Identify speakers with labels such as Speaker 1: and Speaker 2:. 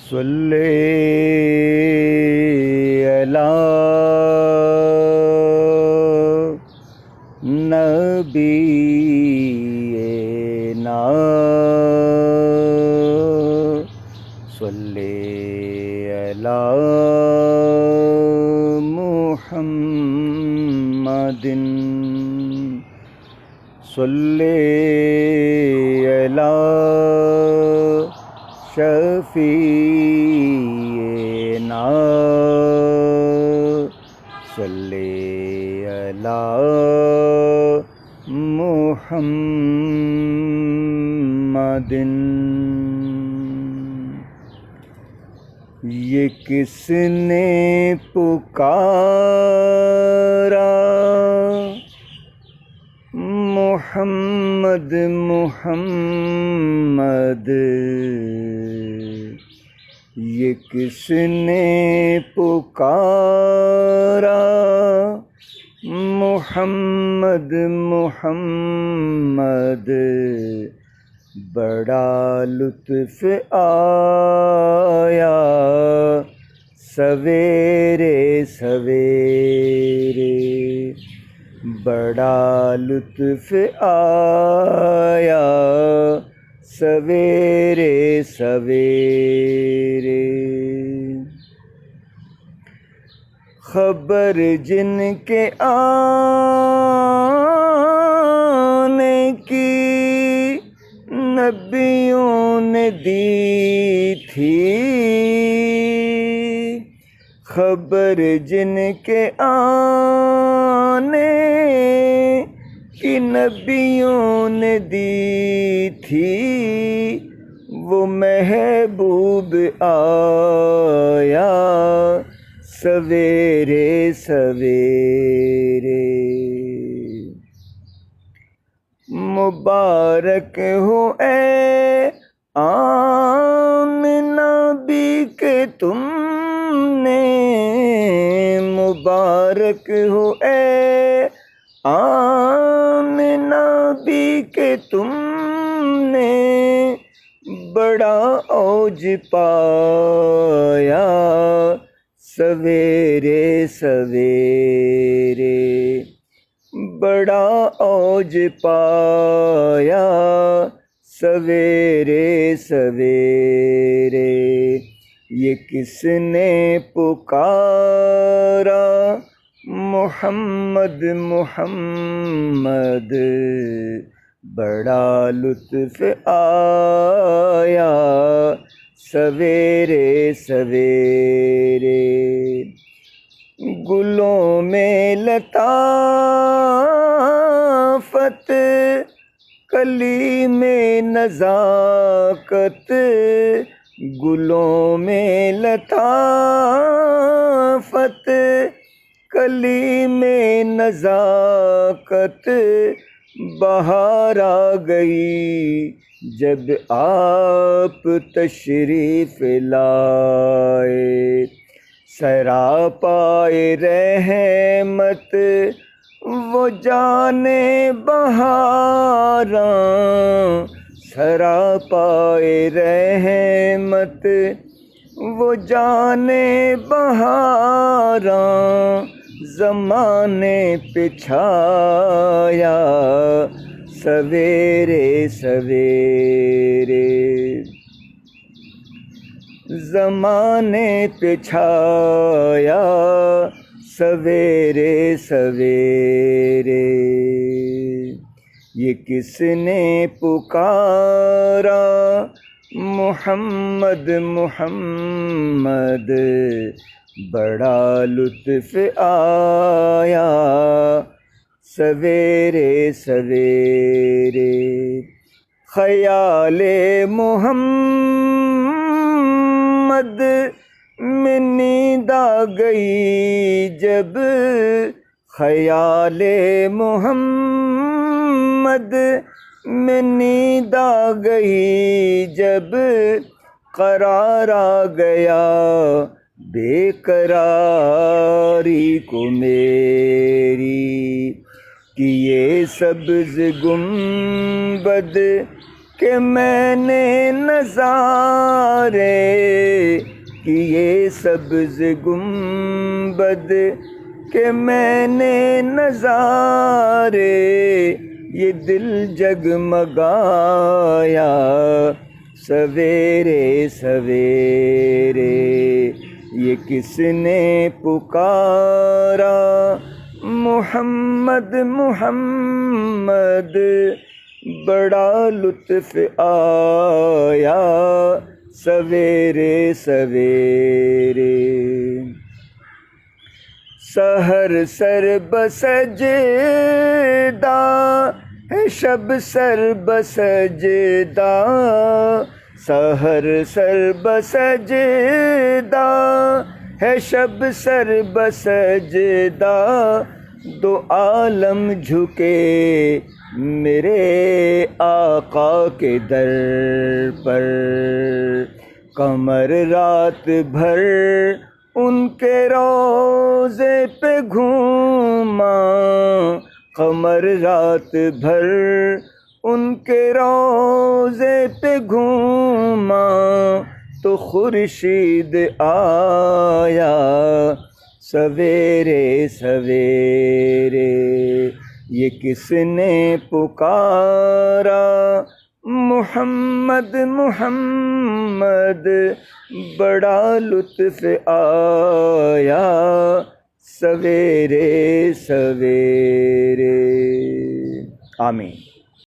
Speaker 1: صلی علی نبینا صلی علی محمد صلی علی شفیعنا صلی علی محمد۔ یہ کس نے پکارا محمد محمد، یہ کس نے پکارا محمد محمد، بڑا لطف آیا سویرے سویرے، بڑا لطف آیا سویرے سویرے، خبر جن کے آنے کی نبیوں نے دی تھی، خبر جن کے آنے کی نبیوں نے دی تھی، وہ محبوب آیا سویرے سویرے، مبارک ہو اے آمنہ بھی کہ تم نے، مبارک ہو اے آمنہ بھی کہ تم نے، بڑا اوج پایا سویرے سویرے، بڑا اوج پایا سویرے سویرے، یہ کس نے پکارا محمد محمد، بڑا لطف آیا سویرے سویرے، گلوں میں لطافت کلی میں نزاکت، گلوں میں لطافت کلی میں نزاکت، بہار آ گئی جب آپ تشریف لائے، سراپائے رحمت وہ جانے بہاراں، سراپائے رحمت وہ جانے بہاراں، زمانے پہ چھایا سویرے سویرے، زمانے پہ چھایا سویرے سویرے، یہ کس نے پکارا محمد محمد، بڑا لطف آیا سویرے سویرے، خیال محمد میں نیند آ گئی جب، خیال محمد میں نیند آ گئی جب، قرار آ گیا بے قراری کو میری، کہ یہ سبز گنبد کہ میں نے نظارے کیے سبز گنبد، کہ میں نے نظارے یہ دل جگمگایا، سویرے سویرے یہ کس نے پکارا، محمد محمد بڑا لطف آیا، سویرے سویرے سحر سر بسجدہ ہے شب سر بسجدہ، سحر سر بسجدہ ہے شب سر بسجدہ، دو عالم جھکے میرے آقا کے در پر، قمر رات بھر ان کے روضے پہ گھوما، قمر رات بھر ان کے روضے پہ گھوما، تو خورشید آیا، سویرے سویرے یہ کس نے پکارا، محمد محمد بڑا لطف آیا، سویرے سویرے۔ آمین۔